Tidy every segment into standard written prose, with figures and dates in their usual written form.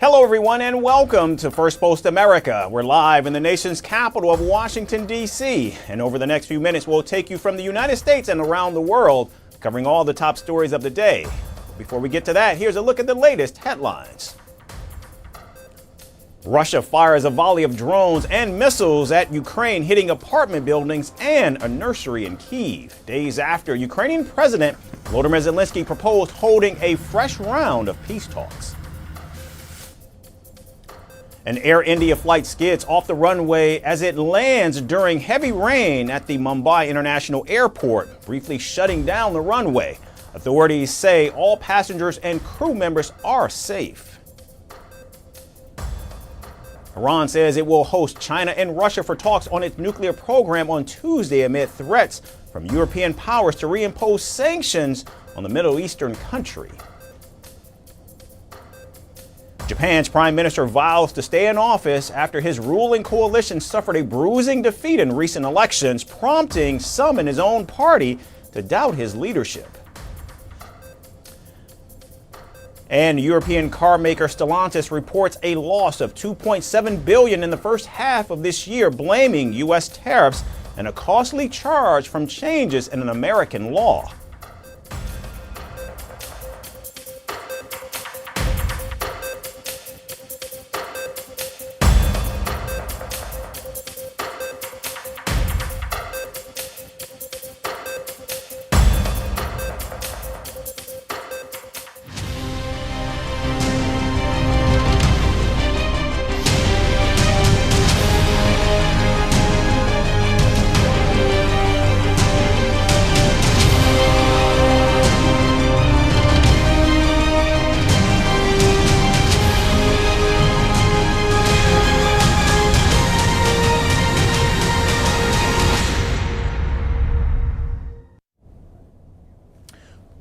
Hello everyone and welcome to Firstpost America. We're live in the nation's capital of Washington, D.C. And over the next few minutes, we'll take you from the United States and around the world, covering all the top stories of the day. Before we get to that, here's a look at the latest headlines. Russia fires a volley of drones and missiles at Ukraine, hitting apartment buildings and a nursery in Kyiv. Days after Ukrainian President Volodymyr Zelensky proposed holding a fresh round of peace talks. An Air India flight skids off the runway as it lands during heavy rain at the Mumbai International Airport, briefly shutting down the runway. Authorities say all passengers and crew members are safe. Iran says it will host China and Russia for talks on its nuclear program on Tuesday amid threats from European powers to reimpose sanctions on the Middle Eastern country. Japan's prime minister vows to stay in office after his ruling coalition suffered a bruising defeat in recent elections, prompting some in his own party to doubt his leadership. And European car maker Stellantis reports a loss of $2.7 billion in the first half of this year, blaming U.S. tariffs and a costly charge from changes in an American law.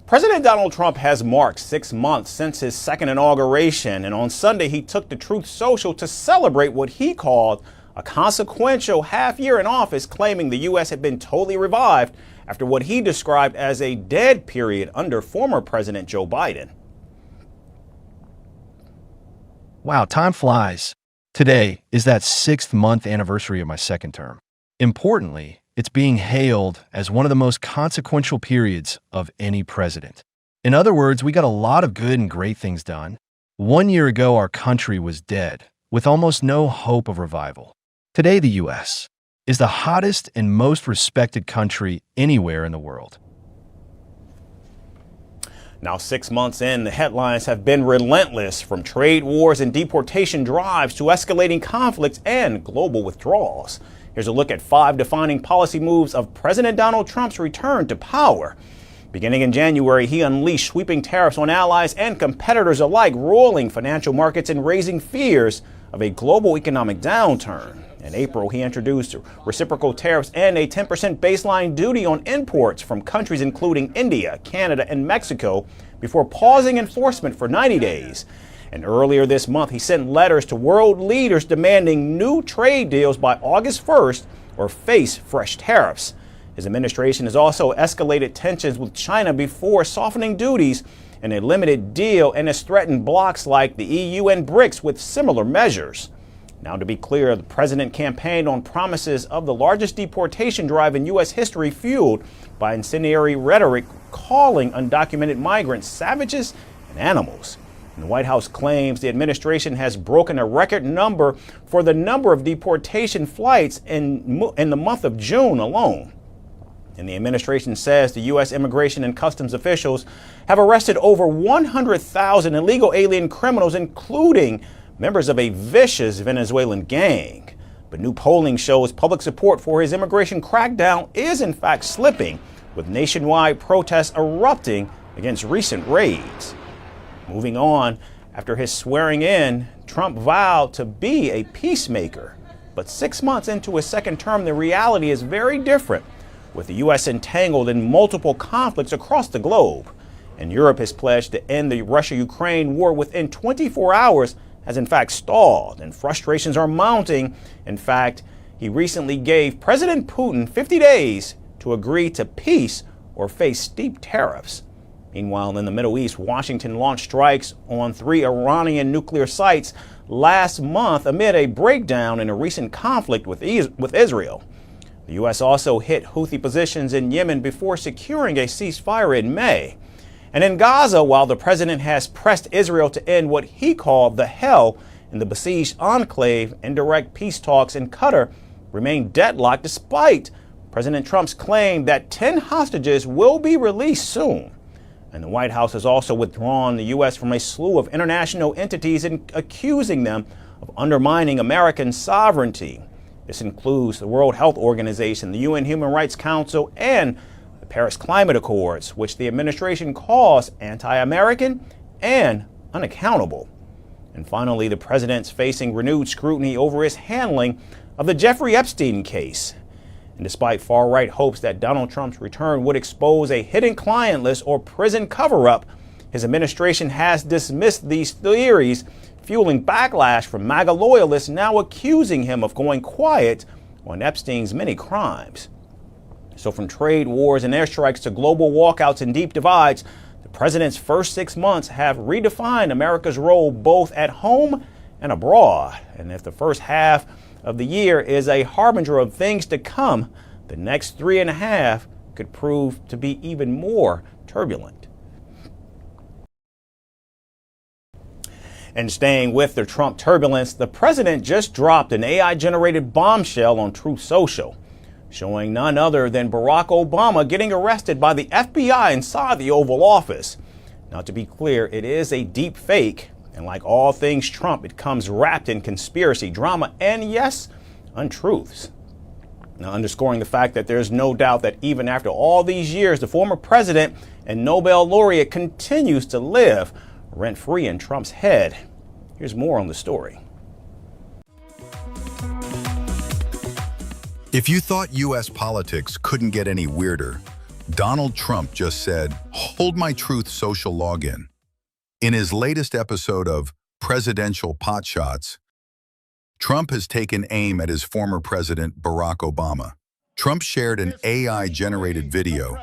President Donald Trump has marked 6 months since his second inauguration, and on Sunday he took to Truth Social to celebrate what he called a consequential half year in office, claiming the U.S. had been totally revived after what he described as a dead period under former President Joe Biden. Wow, time flies. Today is that 6th month anniversary of my second term. Importantly, it's being hailed as one of the most consequential periods of any president. In other words, we got a lot of good and great things done. 1 year ago, our country was dead, with almost no hope of revival. Today, the U.S. is the hottest and most respected country anywhere in the world. Now, 6 months in, the headlines have been relentless, from trade wars and deportation drives to escalating conflicts and global withdrawals. Here's a look at 5 defining policy moves of President Donald Trump's return to power. Beginning in January, he unleashed sweeping tariffs on allies and competitors alike, roiling financial markets and raising fears of a global economic downturn. In April, he introduced reciprocal tariffs and a 10% baseline duty on imports from countries including India, Canada, and Mexico before pausing enforcement for 90 days. And earlier this month, he sent letters to world leaders demanding new trade deals by August 1st or face fresh tariffs. His administration has also escalated tensions with China before softening duties in a limited deal and has threatened blocs like the EU and BRICS with similar measures. Now, to be clear, the president campaigned on promises of the largest deportation drive in U.S. history, fueled by incendiary rhetoric calling undocumented migrants savages and animals. The White House claims the administration has broken a record number for the number of deportation flights in the month of June alone. And the administration says the U.S. immigration and customs officials have arrested over 100,000 illegal alien criminals, including members of a vicious Venezuelan gang. But new polling shows public support for his immigration crackdown is in fact slipping, with nationwide protests erupting against recent raids. Moving on, after his swearing in, Trump vowed to be a peacemaker. But 6 months into his second term, the reality is very different, with the U.S. entangled in multiple conflicts across the globe. And Europe has pledged to end the Russia-Ukraine war within 24 hours, has in fact stalled, and frustrations are mounting. In fact, he recently gave President Putin 50 days to agree to peace or face steep tariffs. Meanwhile, in the Middle East, Washington launched strikes on 3 Iranian nuclear sites last month amid a breakdown in a recent conflict with Israel. The U.S. also hit Houthi positions in Yemen before securing a ceasefire in May. And in Gaza, while the president has pressed Israel to end what he called the hell in the besieged enclave, indirect peace talks in Qatar remain deadlocked despite President Trump's claim that 10 hostages will be released soon. And the White House has also withdrawn the U.S. from a slew of international entities accusing them of undermining American sovereignty. This includes the World Health Organization, the UN Human Rights Council, and the Paris Climate Accords, which the administration calls anti-American and unaccountable. And finally, the president's facing renewed scrutiny over his handling of the Jeffrey Epstein case. And despite far-right hopes that Donald Trump's return would expose a hidden client list or prison cover-up, his administration has dismissed these theories, fueling backlash from MAGA loyalists now accusing him of going quiet on Epstein's many crimes. So from trade wars and airstrikes to global walkouts and deep divides, the president's first 6 months have redefined America's role both at home and abroad. And if the first half of the year is a harbinger of things to come, the next 3.5 could prove to be even more turbulent. And staying with the Trump turbulence, the president just dropped an AI-generated bombshell on Truth Social, showing none other than Barack Obama getting arrested by the FBI inside the Oval Office. Now, to be clear, it is a deep fake. And like all things Trump, it comes wrapped in conspiracy, drama, and yes, untruths. Now, underscoring the fact that there's no doubt that even after all these years, the former president and Nobel laureate continues to live rent-free in Trump's head. Here's more on the story. If you thought U.S. politics couldn't get any weirder, Donald Trump just said, "Hold my Truth Social login." In his latest episode of Presidential Potshots, Trump has taken aim at his former president, Barack Obama. Trump shared an AI-generated video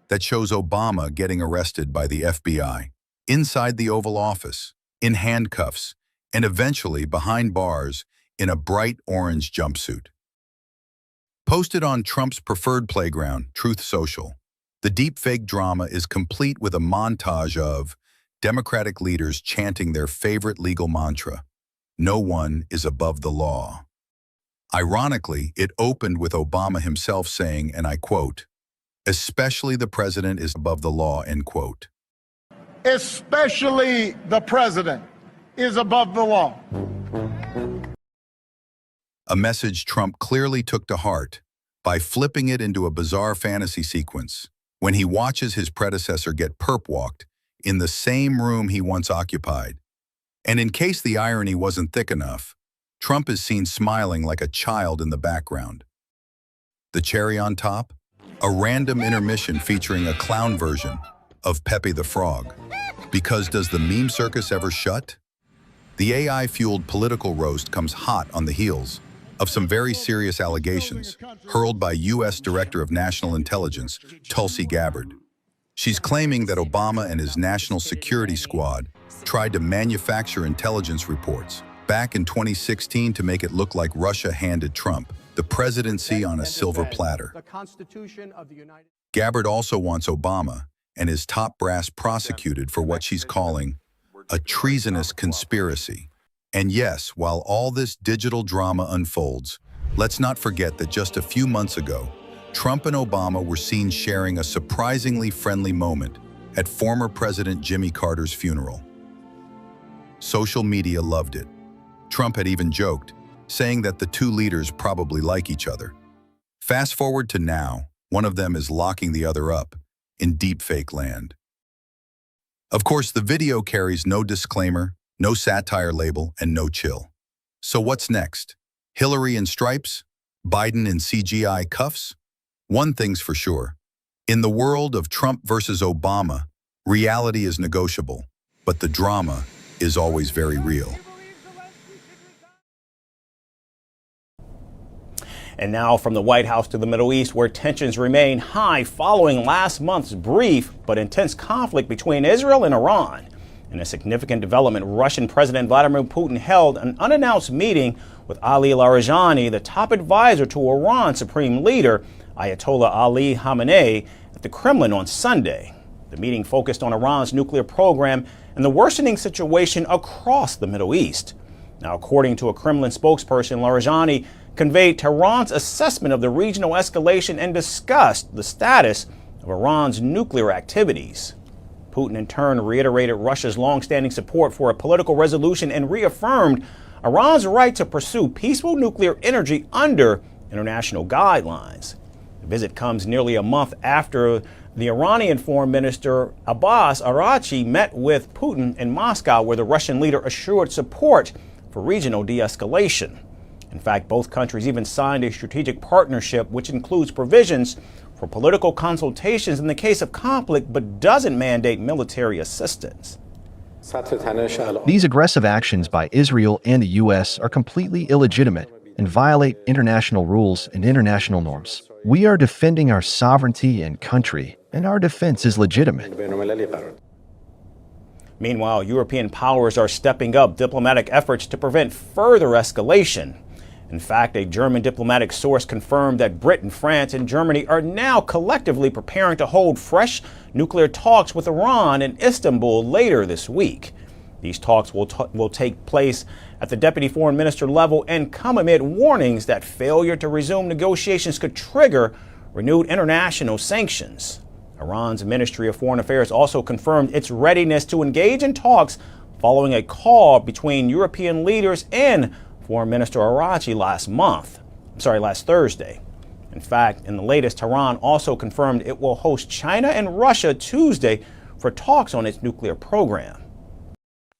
that shows Obama getting arrested by the FBI, inside the Oval Office, in handcuffs, and eventually behind bars in a bright orange jumpsuit. Posted on Trump's preferred playground, Truth Social, the deepfake drama is complete with a montage of Democratic leaders chanting their favorite legal mantra, "No one is above the law." Ironically, it opened with Obama himself saying, and I quote, "Especially the president is above the law," end quote. Especially the president is above the law. A message Trump clearly took to heart by flipping it into a bizarre fantasy sequence when he watches his predecessor get perp-walked in the same room he once occupied. And in case the irony wasn't thick enough, Trump is seen smiling like a child in the background. The cherry on top? A random intermission featuring a clown version of Pepe the Frog. Because does the meme circus ever shut? The AI-fueled political roast comes hot on the heels of some very serious allegations hurled by U.S. Director of National Intelligence, Tulsi Gabbard. She's claiming that Obama and his National Security Squad tried to manufacture intelligence reports back in 2016 to make it look like Russia handed Trump the presidency on a silver platter. Gabbard also wants Obama and his top brass prosecuted for what she's calling a treasonous conspiracy. And yes, while all this digital drama unfolds, let's not forget that just a few months ago, Trump and Obama were seen sharing a surprisingly friendly moment at former President Jimmy Carter's funeral. Social media loved it. Trump had even joked, saying that the two leaders probably like each other. Fast forward to now, one of them is locking the other up in deepfake land. Of course, the video carries no disclaimer, no satire label, and no chill. So what's next? Hillary in stripes? Biden in CGI cuffs? One thing's for sure. In the world of Trump versus Obama, reality is negotiable, but the drama is always very real. And now from the White House to the Middle East, where tensions remain high following last month's brief but intense conflict between Israel and Iran. In a significant development, Russian President Vladimir Putin held an unannounced meeting with Ali Larijani, the top advisor to Iran's supreme leader, Ayatollah Ali Khamenei, at the Kremlin on Sunday. The meeting focused on Iran's nuclear program and the worsening situation across the Middle East. Now, according to a Kremlin spokesperson, Larijani conveyed Tehran's assessment of the regional escalation and discussed the status of Iran's nuclear activities. Putin, in turn, reiterated Russia's longstanding support for a political resolution and reaffirmed Iran's right to pursue peaceful nuclear energy under international guidelines. The visit comes nearly a month after the Iranian Foreign Minister Abbas Araghchi met with Putin in Moscow, where the Russian leader assured support for regional de-escalation. In fact, both countries even signed a strategic partnership which includes provisions for political consultations in the case of conflict but doesn't mandate military assistance. These aggressive actions by Israel and the U.S. are completely illegitimate and violate international rules and international norms. We are defending our sovereignty and country, and our defense is legitimate. Meanwhile, European powers are stepping up diplomatic efforts to prevent further escalation. In fact, a German diplomatic source confirmed that Britain, France, and Germany are now collectively preparing to hold fresh nuclear talks with Iran in Istanbul later this week. These talks will take place at the deputy foreign minister level and come amid warnings that failure to resume negotiations could trigger renewed international sanctions. Iran's Ministry of Foreign Affairs also confirmed its readiness to engage in talks following a call between European leaders and Foreign Minister Araghchi last Thursday. In fact, in the latest, Tehran also confirmed it will host China and Russia Tuesday for talks on its nuclear program.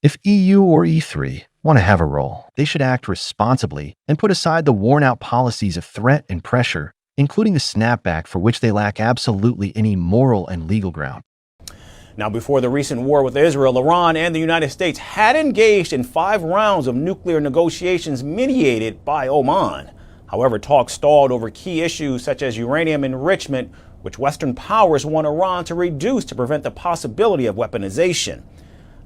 If EU or E3 want to have a role, they should act responsibly and put aside the worn-out policies of threat and pressure, including the snapback for which they lack absolutely any moral and legal ground. Now, before the recent war with Israel, Iran and the United States had engaged in 5 rounds of nuclear negotiations mediated by Oman. However, talks stalled over key issues such as uranium enrichment, which Western powers want Iran to reduce to prevent the possibility of weaponization.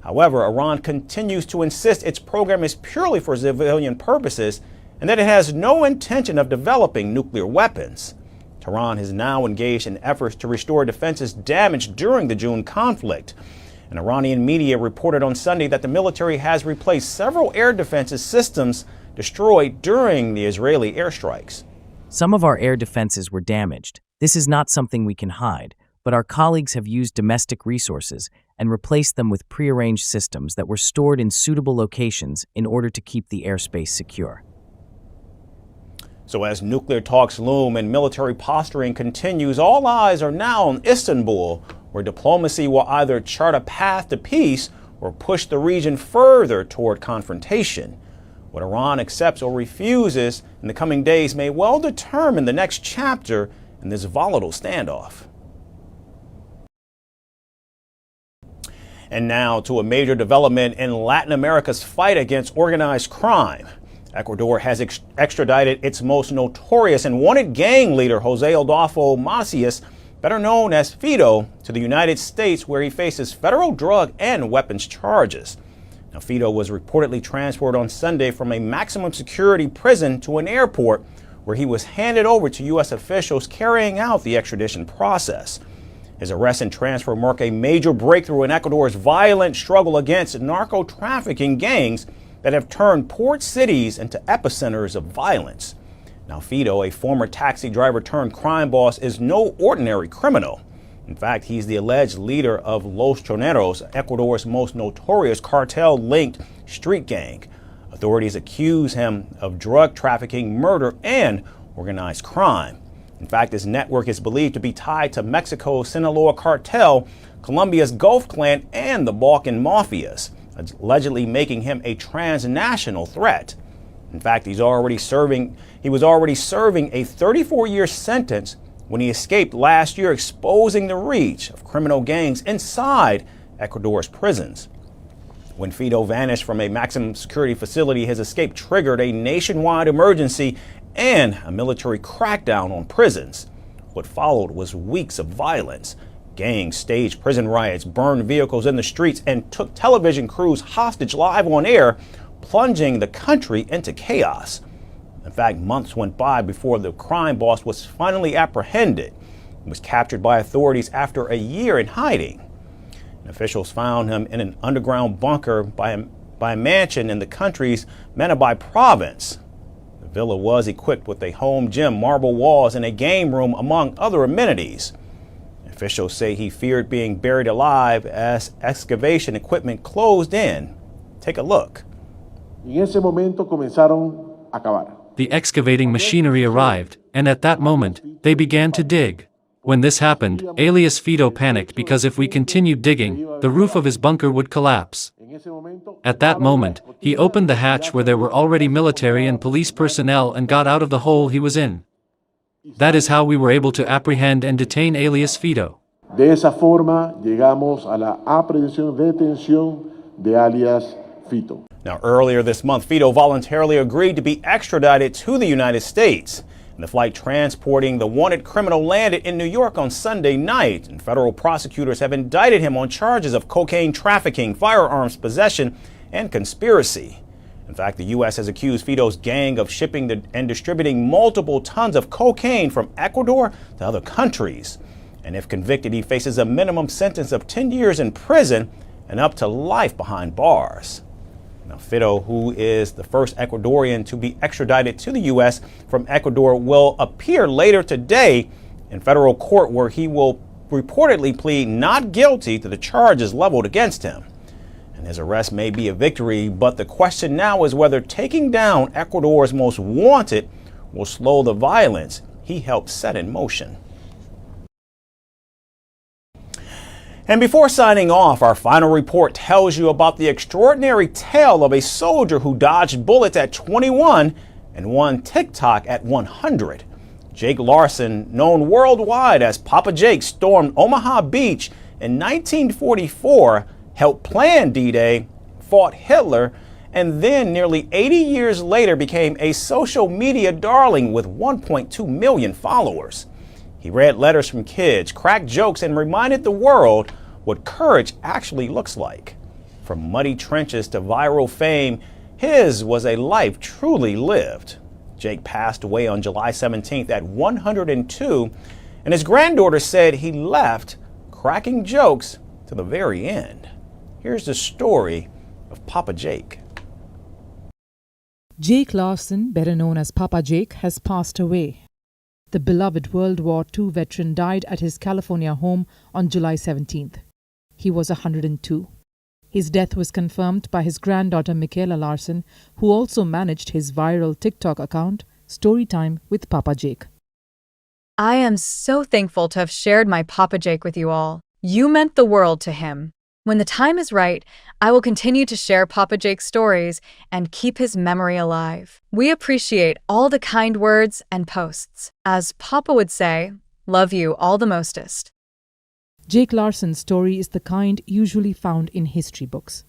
However, Iran continues to insist its program is purely for civilian purposes and that it has no intention of developing nuclear weapons. Tehran has now engaged in efforts to restore defenses damaged during the June conflict. An Iranian media reported on Sunday that the military has replaced several air defenses systems destroyed during the Israeli airstrikes. Some of our air defenses were damaged. This is not something we can hide, but our colleagues have used domestic resources and replaced them with prearranged systems that were stored in suitable locations in order to keep the airspace secure. So as nuclear talks loom and military posturing continues, all eyes are now on Istanbul, where diplomacy will either chart a path to peace or push the region further toward confrontation. What Iran accepts or refuses in the coming days may well determine the next chapter in this volatile standoff. And now to a major development in Latin America's fight against organized crime. Ecuador has extradited its most notorious and wanted gang leader, Jose Adolfo Macias, better known as Fito, to the United States, where he faces federal drug and weapons charges. Now, Fito was reportedly transferred on Sunday from a maximum security prison to an airport, where he was handed over to U.S. officials carrying out the extradition process. His arrest and transfer mark a major breakthrough in Ecuador's violent struggle against narco-trafficking gangs that have turned port cities into epicenters of violence. Now, Fito, a former taxi driver turned crime boss, is no ordinary criminal. In fact, he's the alleged leader of Los Choneros, Ecuador's most notorious cartel-linked street gang. Authorities accuse him of drug trafficking, murder, and organized crime. In fact, his network is believed to be tied to Mexico's Sinaloa cartel, Colombia's Gulf Clan, and the Balkan mafias, allegedly making him a transnational threat. In fact, he was already serving a 34-year sentence when he escaped last year, exposing the reach of criminal gangs inside Ecuador's prisons. When Fito vanished from a maximum security facility, his escape triggered a nationwide emergency and a military crackdown on prisons. What followed was weeks of violence. Gangs staged prison riots, burned vehicles in the streets, and took television crews hostage live on air, plunging the country into chaos. In fact, months went by before the crime boss was finally apprehended. He was captured by authorities after a year in hiding. And officials found him in an underground bunker by a mansion in the country's Manabí province. The villa was equipped with a home gym, marble walls, and a game room, among other amenities. Officials say he feared being buried alive as excavation equipment closed in. Take a look. En ese momento comenzaron a cavar. The excavating machinery arrived, and at that moment, they began to dig. When this happened, alias Fito panicked because if we continued digging, the roof of his bunker would collapse. At that moment, he opened the hatch where there were already military and police personnel and got out of the hole he was in. That is how we were able to apprehend and detain alias Fito. De esa forma llegamos a la aprehensión, detención de alias Fito. Now, earlier this month, Fito voluntarily agreed to be extradited to the United States. And the flight transporting the wanted criminal landed in New York on Sunday night, and federal prosecutors have indicted him on charges of cocaine trafficking, firearms possession, and conspiracy. In fact, the U.S. has accused Fito's gang of shipping and distributing multiple tons of cocaine from Ecuador to other countries. And if convicted, he faces a minimum sentence of 10 years in prison and up to life behind bars. Now, Fito, who is the first Ecuadorian to be extradited to the U.S. from Ecuador, will appear later today in federal court, where he will reportedly plead not guilty to the charges leveled against him. And his arrest may be a victory, but the question now is whether taking down Ecuador's most wanted will slow the violence he helped set in motion. And before signing off, our final report tells you about the extraordinary tale of a soldier who dodged bullets at 21 and won TikTok at 100. Jake Larson, known worldwide as Papa Jake, stormed Omaha Beach in 1944, helped plan D-Day, fought Hitler, and then nearly 80 years later became a social media darling with 1.2 million followers. He read letters from kids, cracked jokes, and reminded the world what courage actually looks like. From muddy trenches to viral fame, his was a life truly lived. Jake passed away on July 17th at 102, and his granddaughter said he left cracking jokes to the very end. Here's the story of Papa Jake. Jake Larson, better known as Papa Jake, has passed away. The beloved World War II veteran died at his California home on July 17th. He was 102. His death was confirmed by his granddaughter Michaela Larson, who also managed his viral TikTok account, Storytime with Papa Jake. I am so thankful to have shared my Papa Jake with you all. You meant the world to him. When the time is right, I will continue to share Papa Jake's stories and keep his memory alive. We appreciate all the kind words and posts. As Papa would say, love you all the mostest. Jake Larson's story is the kind usually found in history books,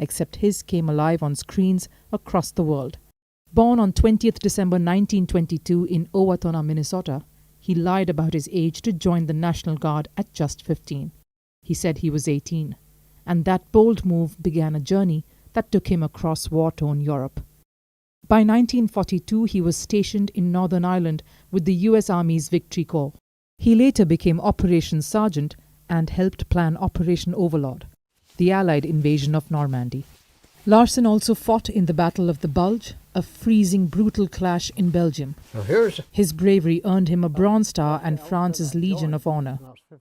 except his came alive on screens across the world. Born on 20th December 1922 in Owatonna, Minnesota, he lied about his age to join the National Guard at just 15. He said he was 18. And that bold move began a journey that took him across war-torn Europe. By 1942, he was stationed in Northern Ireland with the U.S. Army's Victory Corps. He later became Operations Sergeant and helped plan Operation Overlord, the Allied invasion of Normandy. Larson also fought in the Battle of the Bulge, a freezing, brutal clash in Belgium. His bravery earned him a Bronze Star and France's Legion of Honor.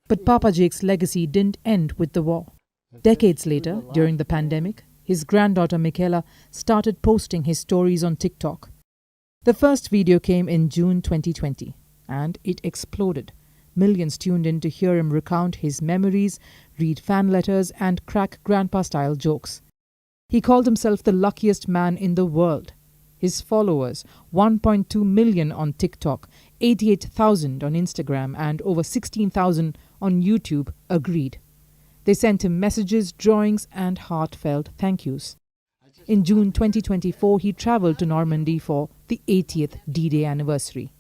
But Papa Jake's legacy didn't end with the war. Decades later, during the pandemic, his granddaughter Michaela started posting his stories on TikTok. The first video came in June 2020, and it exploded. Millions tuned in to hear him recount his memories, read fan letters, and crack grandpa-style jokes. He called himself the luckiest man in the world. His followers, 1.2 million on TikTok, 88,000 on Instagram, and over 16,000 on YouTube, agreed. They sent him messages, drawings, and heartfelt thank yous. In June 2024, he traveled to Normandy for the 80th D-Day anniversary.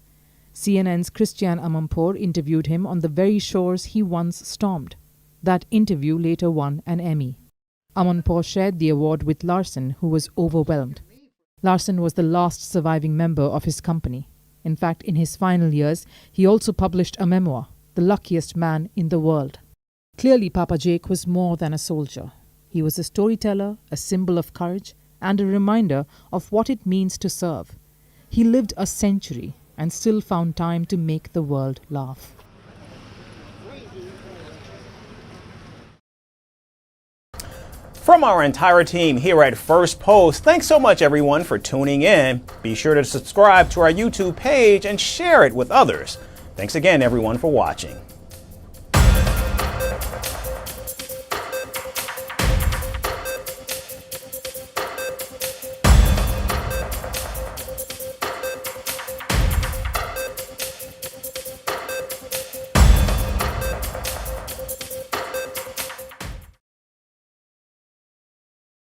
CNN's Christiane Amanpour interviewed him on the very shores he once stormed. That interview later won an Emmy. Amanpour shared the award with Larsen, who was overwhelmed. Larsen was the last surviving member of his company. In fact, in his final years, he also published a memoir, The Luckiest Man in the World. Clearly, Papa Jake was more than a soldier. He was a storyteller, a symbol of courage, and a reminder of what it means to serve. He lived a century and still found time to make the world laugh. From our entire team here at First Post, thanks so much everyone for tuning in. Be sure to subscribe to our YouTube page and share it with others. Thanks again everyone for watching.